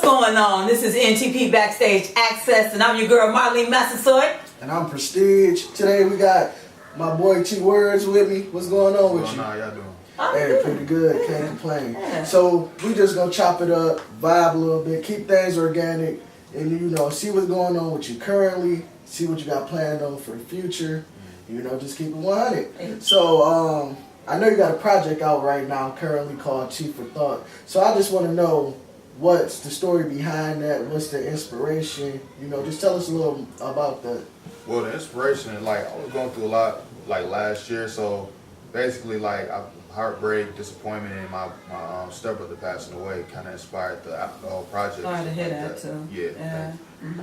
going on? This is NTP Backstage Access, and I'm your girl Marlene Massasoit. And I'm Prestige. Today we got my boy T Wordz with me. What's going on with you? How y'all doing? Hey, pretty good. Can't complain. So we just gonna chop it up, vibe a little bit, keep things organic, and see what's going on with you currently, see what you got planned on for the future. Just keep it 100. So I know you got a project out right now currently called Chief for Thought. So I just want to know what's the story behind that, what's the inspiration, just tell us a little about that. Well, the inspiration, I was going through a lot, last year, so basically, heartbreak, disappointment, and my stepbrother passing away kind of inspired the whole project. Sorry to hear that too. Yeah.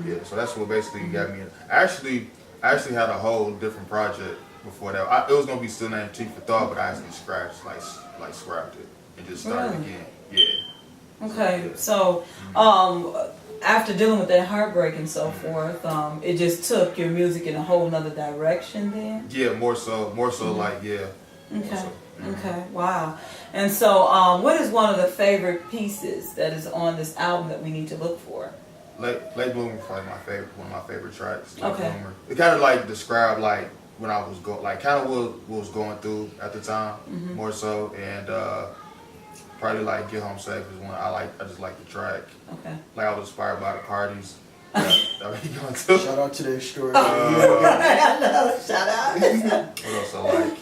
Yeah, so that's what basically got me in. I actually had a whole different project before that. It was gonna be still named Chief for Thought, but I actually scratched, scrapped it and just started again. Yeah. Okay, so after dealing with that heartbreak and so forth, it just took your music in a whole nother direction then? Yeah, more so, yeah. Okay. Okay, wow. And so what is one of the favorite pieces that is on this album that we need to look for? Late Bloomer is probably one of my favorite tracks. Okay. Bloomer. It kind of described when I was kind of what was going through at the time, more so, and probably Get Home Safe is one I just like the track. Okay. I was inspired by the parties that we going to. Shout out to that story. I know, shout out. What else I like?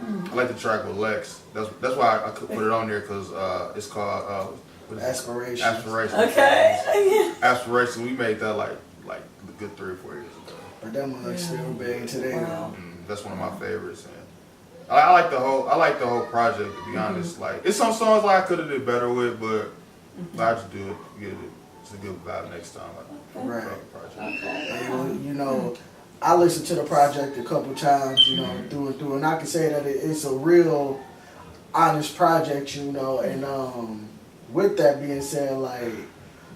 I like the track with Lex. That's why I could put it on there because it's called Aspirations. Aspirations. Okay. Aspirations. We made that like a good 3 or 4 years ago. But that one still big today. Wow. That's one of my favorites. And I like the whole project. To be honest, it's some songs I could have did better with, but I just do it. Get it. It's a good vibe next time. Right. Project. Okay. And, I listened to the project a couple times, through and through, and I can say that it's a real honest project, and with that being said,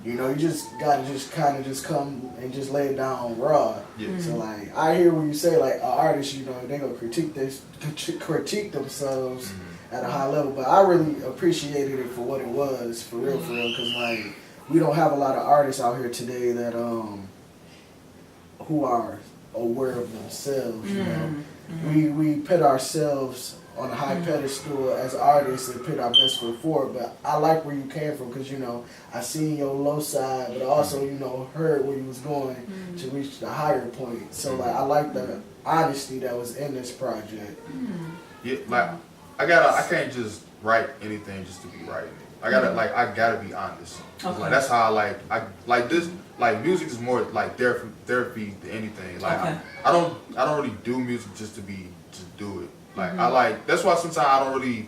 you just gotta just come and just lay it down raw. Yeah. So I hear when you say an artist, they gonna critique themselves at a high level, but I really appreciated it for what it was, for real, because we don't have a lot of artists out here today that who are aware of themselves. We put ourselves on a high pedestal as artists and put our best foot forward, but I like where you came from because I seen your low side, but I also heard where you was going to reach the higher point. So I like the honesty that was in this project. Yeah, I can't just write anything just to be writing it. I gotta be honest. Okay. That's how I like this. Music is more therapy than anything. Okay. I don't really do music just to do it. That's why sometimes I don't really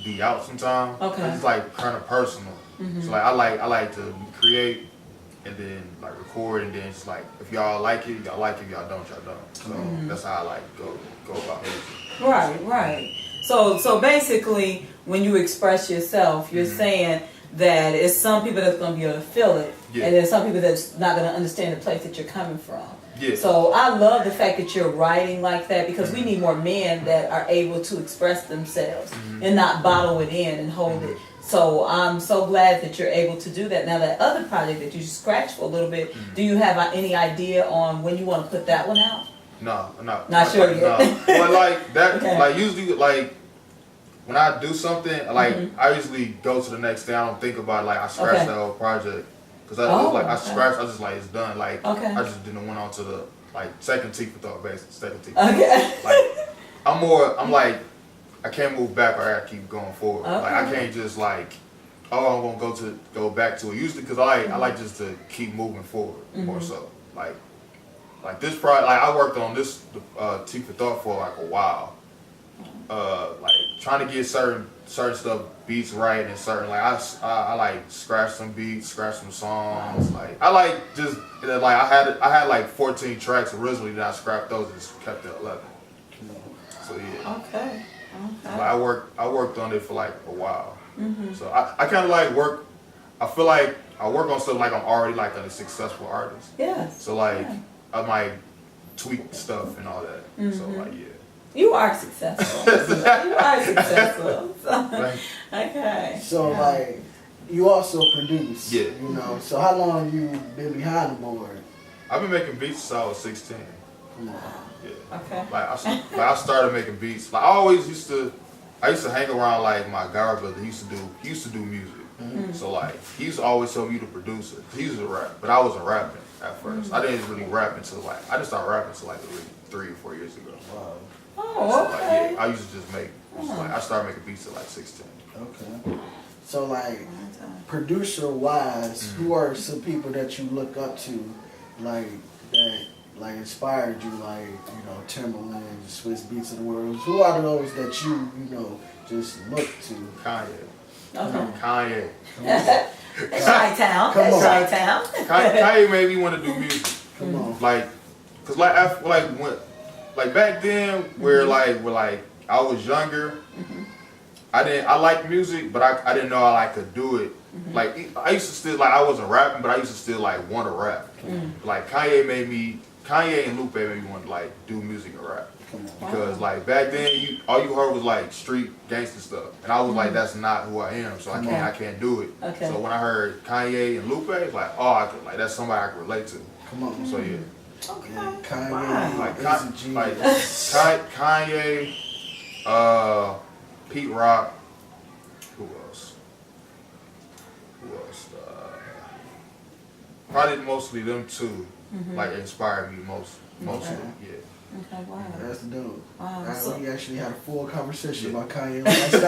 be out sometimes. Okay. It's kind of personal. So I like to create and then record and then it's if y'all like it, y'all like it. If y'all don't, y'all don't. So that's how I go about music. Right. So basically, when you express yourself, you're saying that it's some people that's going to be able to feel it, and there's some people that's not going to understand the place that you're coming from. Yeah. So I love the fact that you're writing like that because we need more men that are able to express themselves and not bottle it in and hold it. So I'm so glad that you're able to do that. Now that other project that you scratched for a little bit, do you have any idea on when you want to put that one out? No. Not sure yet. No. But that, Okay. Usually, when I do something, I usually go to the next day. I don't think about I scratched the whole project because I scratched. I just it's done. I just didn't went on to the second T for Thought base. Second T. Okay. I'm I can't move back or I gotta keep going forward. Okay. I can't just I'm gonna go back to it. Usually because I like just to keep moving forward more so. This project, I worked on this T for Thought for a while. Trying to get certain stuff beats right and certain I scratch some beats, scratch some songs. I had 14 tracks originally, then I scrapped those and just kept it 11. So yeah. Okay. I worked on it for a while. So I kind of work. I feel like I work on stuff I'm already a successful artist. Yeah. So I might tweak stuff and all that. So yeah. You are successful. You are successful. So, okay. So you also produce. Yeah. You know, so how long you been behind the board? I've been making beats since I was 16. Come on. Yeah. Okay. Like I started making beats. Like I used to hang around like my god brother. He used to do music. So like he used to always tell me to produce it. He used to rap, but I wasn't rapping at first. I didn't really rap until like I just started rapping until like 3 or 4 years ago. Wow. Oh, So okay. like yeah, I used to just make. Like I started making beats at like 16. Okay. So like producer wise, who are some people that you look up to, like that like inspired you, like you know Timberland, Swiss Beats of the world? Who are those that you know just look to? Kanye. Okay. Kanye. That's Chi-Town. Come That's on. Chi-Town. Kanye made me want to do music. Come on. Like, cause like after, like back then where like I was younger, I liked music, but I didn't know I could do it. Like I used to still like I wasn't rapping, but I used to still like want to rap. Like Kanye and Lupe made me want to like do music and rap. Because like back then all you heard was like street gangster stuff, and I was like that's not who I am, so I can't do it. Okay. So when I heard Kanye and Lupe, it's like I could like that's somebody I can relate to. Come on. So yeah. Okay. Yeah, Kanye Wow. Like, is a genius. Kanye, Pete Rock, who else? Probably mostly them two, like inspired me mostly. Yeah. Okay, wow. That's dope. Wow. We actually had a full conversation Yeah. about Kanye.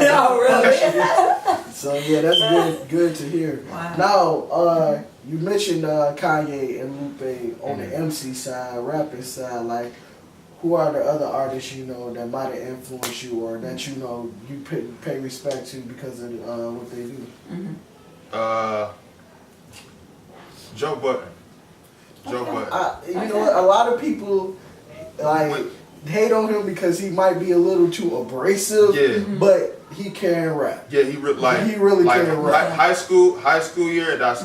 Oh, really? So yeah, that's good to hear. Wow. Now, you mentioned Kanye and Lupe on the MC side, rapping side. Like, who are the other artists you know that might have influenced you, or that you know you pay respect to because of what they do? Joe Budden. Joe Budden. You know what? A lot of people like hate on him because he might be a little too abrasive. Yeah. But he can rap. Yeah, he really like, can rap. high school year. That's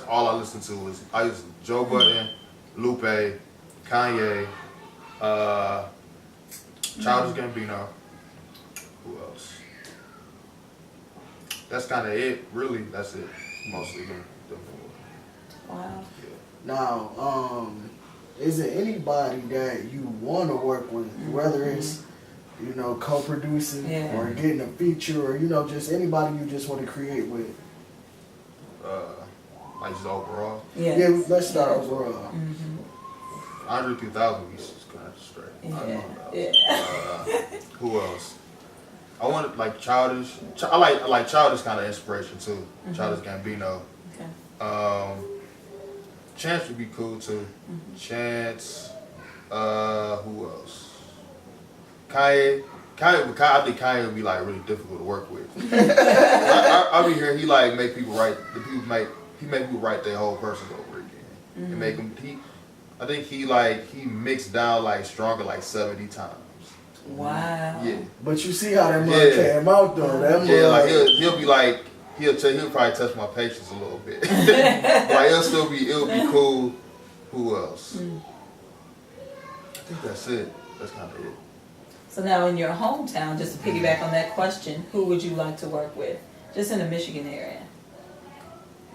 all I listened to was Joe Budden, Lupe, Kanye, Childish Gambino. Who else? That's kind of it. Really, that's it. Mostly them. Wow. Now, is there anybody that you want to work with, whether it's you know co-producing or getting a feature, or you know just anybody you just want to create with? Like just overall. Yeah, let's start overall. Andre 3000 is kind of straight. Who else? I wanted like Childish. I like Childish kind of inspiration too. Childish Gambino. Okay. Chance would be cool too. Chance. Who else? Kanye. I think Kanye would be like really difficult to work with. I be here. He like make people write. He make people write their whole verses over again. And make them. I think he mixed down like stronger like 70 times. Wow. Yeah. But you see how that mug came out though. That like he'll be like. He'll probably test my patience a little bit. Like it'll be cool. Who else? I think that's it. That's kind of it. So now in your hometown, just to piggyback on that question, who would you like to work with? Just in the Michigan area.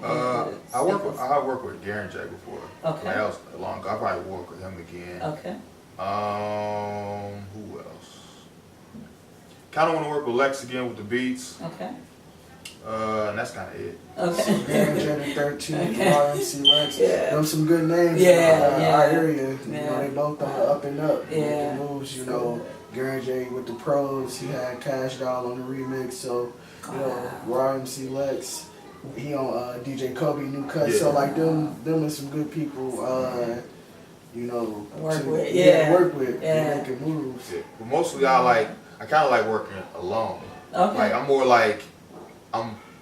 I worked with Garen J before. Okay. Like, that was long ago. I probably work with him again. Okay. Who else? Kind of want to work with Lex again with the beats. Okay. And that's kind of it. Okay. Garen J 13, RMC Lex. Yeah. Those some good names in our area. You know, they both on the up and up. Yeah. With the moves, you know. Garen J with the pros, he had Cash Doll on the remix, so you know, RMC Lex, he on DJ Kobe New Cut, so like them are some good people, you know, work with, they making moves. Yeah. But mostly I kind of like working alone. Okay. Like I'm more like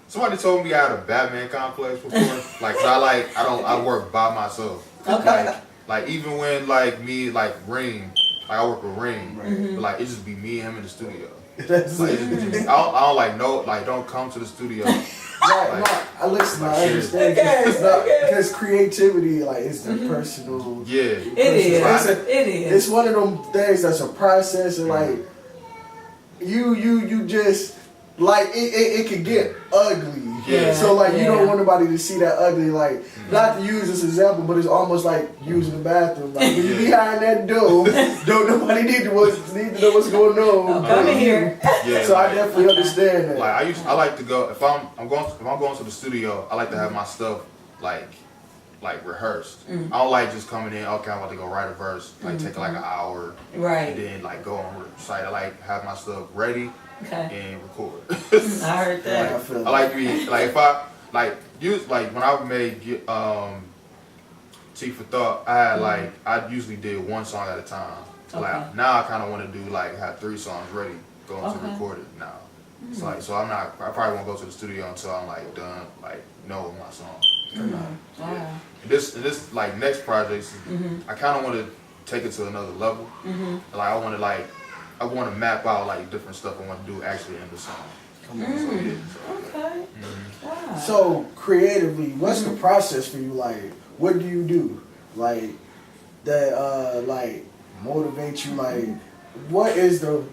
somebody told me I had a Batman complex before. Like I work by myself. Okay. Like even when like me like Ring. Like I work with Ring, but like it just be me and him in the studio. That's like, I don't don't come to the studio. I listen. I understand because creativity, like, it's the personal. Yeah, it is. It's one of them things that's a process, and like you just like it can get ugly. Yeah. So like you don't want nobody to see that ugly. Like not to use this example, but it's almost like using the bathroom. Like when you behind that door, don't nobody need to know what's going on. Come in here. Yeah, So like, I definitely understand that. like I like to go if I'm going to the studio. I like to have my stuff like rehearsed. I don't like just coming in. Okay, I'm about to go write a verse. Like take like an hour, Right. and then like go on recite. I like have my stuff ready and record. I heard that. I like to be like if I like use like when I made Tea for Thought, I had like I usually did one song at a time. Like now I kind of want to do like have 3 songs ready going to record it now. It's like so I probably won't go to the studio until I'm like done like knowing my song. Wow. This like next project, I kind of want to take it to another level. Like I want to map out like different stuff I want to do actually in the song. Okay. Wow. So creatively, what's the process for you? Like, what do you do? Like that like motivate you? Like, what is the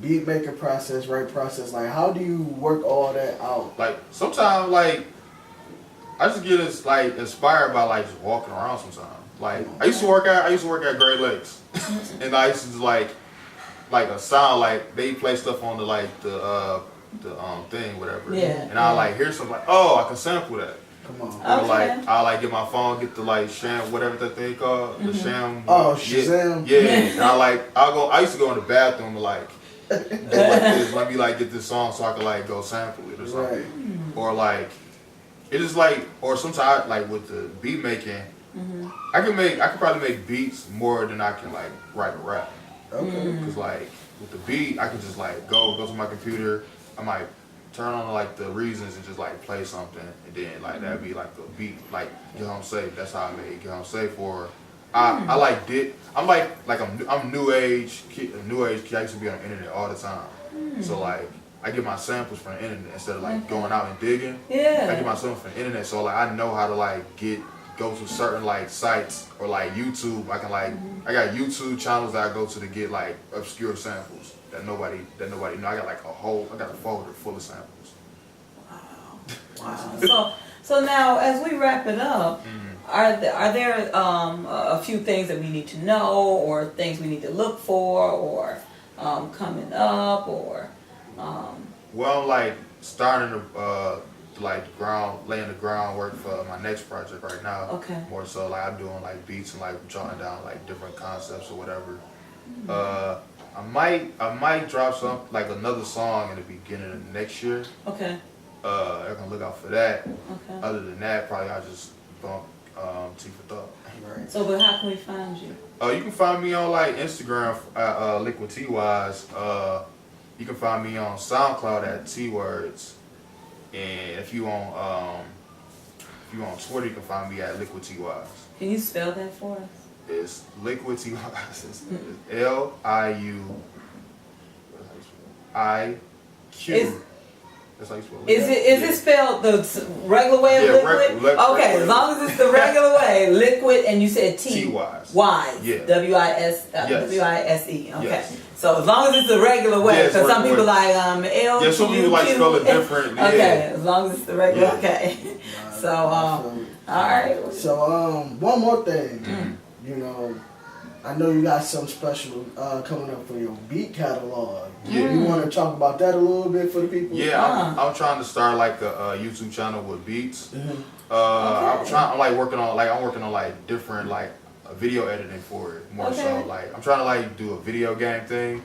beat making process, right process? Like, how do you work all that out? Like sometimes like I just get inspired by like just walking around sometimes. Like I used to work at Great Lakes, and I used to just like a sound like they play stuff on the thing whatever. Yeah. And I like hear something like, oh, I can sample that. Come on. Or like I like get my phone, get the like Sham, whatever that thing called, the Sham. Oh, Shazam. Yeah. And I used to go in the bathroom and like go like this. Let me like get this song so I can like go sample it or something. Right. Or like it is like, or sometimes like with the beat making, I can probably make beats more than I can like write a rap. Okay. Cause like with the beat, I can just like go to my computer. I might turn on like the reasons and just like play something, and then like that'd be like a beat, like Get Home Safe. That's how I made Get Home Safe. For I like it. I'm new age kid. I used to be on the internet all the time. So like I get my samples from the internet instead of like going out and digging. Yeah. I get my samples from the internet, so like I know how to like go to certain like sites or like YouTube. I can like I got YouTube channels that I go to get like obscure samples that nobody know. I got like a folder full of samples. Wow. So now as we wrap it up, are there a few things that we need to know, or things we need to look for, or coming up, or Well, like starting to laying the groundwork for my next project right now. Okay. More so like I'm doing like beats and like jotting down like different concepts or whatever. I might drop some like another song in the beginning of next year. Okay. I can look out for that. Okay. Other than that, probably I'll just bump Tea for Thought. Right. So, but how can we find you? You can find me on like Instagram at Liquid T Wise. You can find me on SoundCloud at Wordz. And if you on Twitter, you can find me at Liquid T Wise. Can you spell that for us? It's Liquid T Wise. It's LIUIQ. That's how you spell it. Is it spelled the regular way of liquid? Okay, as long as it's the regular way, liquid, and you said T Wise. Wise. Yeah. W-I-S-E. Okay. Yes. So as long as it's the regular way, Yes, because some people regular like L. Yeah, some people like spell it different. Yeah. Okay, as long as it's the regular. Yeah. Okay. So all right. So one more thing, you know, I know you got something special coming up for your beat catalog. Yeah. You want to talk about that a little bit for the people? Yeah, I'm trying to start like a YouTube channel with beats. Mm-hmm. I'm working on like different like video editing for it more so. Like I'm trying to like do a video game thing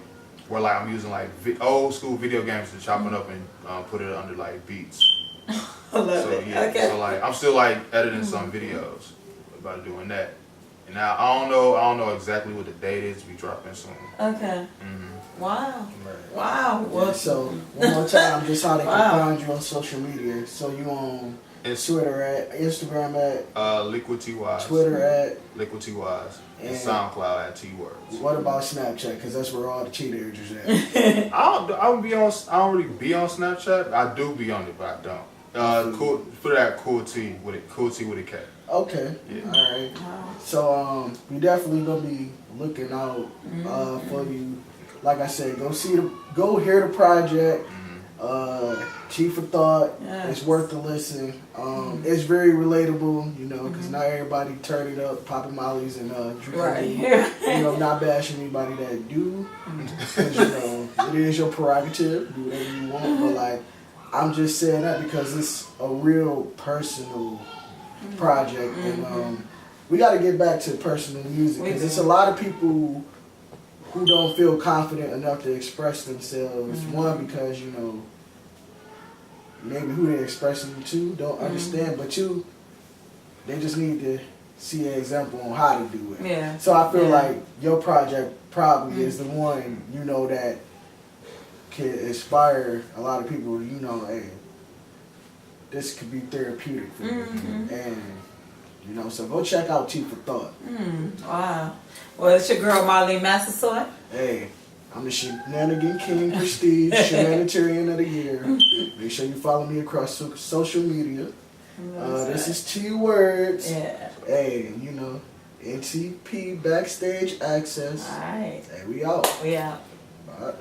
where like I'm using like old school video games to chop it up and put it under like beats. I love it. Yeah, Okay. so like I'm still like editing some videos about doing that. And now I don't know exactly what the date is. We dropping soon. Okay. Wow. Wow. Yeah, so one more time, just how they can find you on social media. So you on Twitter at, Instagram at, Liquid T Wise. Twitter at Liquid T Wise. And and SoundCloud at T Wordz. What about Snapchat? Because that's where all the teenagers at. I don't really be on Snapchat. I do be on it, but I don't. Put it at Cool T with a K. Okay. Yeah. All right. So we definitely gonna be looking out for you. Like I said, go hear the project. Chief of Thought. Yes. It's worth the listen. It's very relatable, you know, because not everybody turn it up, popping mollies and drinking. Right. You know, not bashing anybody that do. 'Cause, you know, it is your prerogative. Do whatever you want. But, like, I'm just saying that because it's a real personal project. And we got to get back to personal music because it's a lot of people who don't feel confident enough to express themselves. One, because, you know, maybe who they're expressing to don't understand, but two, they just need to see an example on how to do it. Yeah. So I feel like your project probably is the one, you know, that can inspire a lot of people, you know, hey, this could be therapeutic for you. And, you know, so go check out Chief of Thought. Wow. Well, it's your girl Marlene Massasoit. Hey, I'm the Shenanigan King Prestige Humanitarian of the Year. Make sure you follow me across social media. This is T Wordz. Yeah. Hey, you know, NTP Backstage Access. All right. Hey, we out. We out. All right.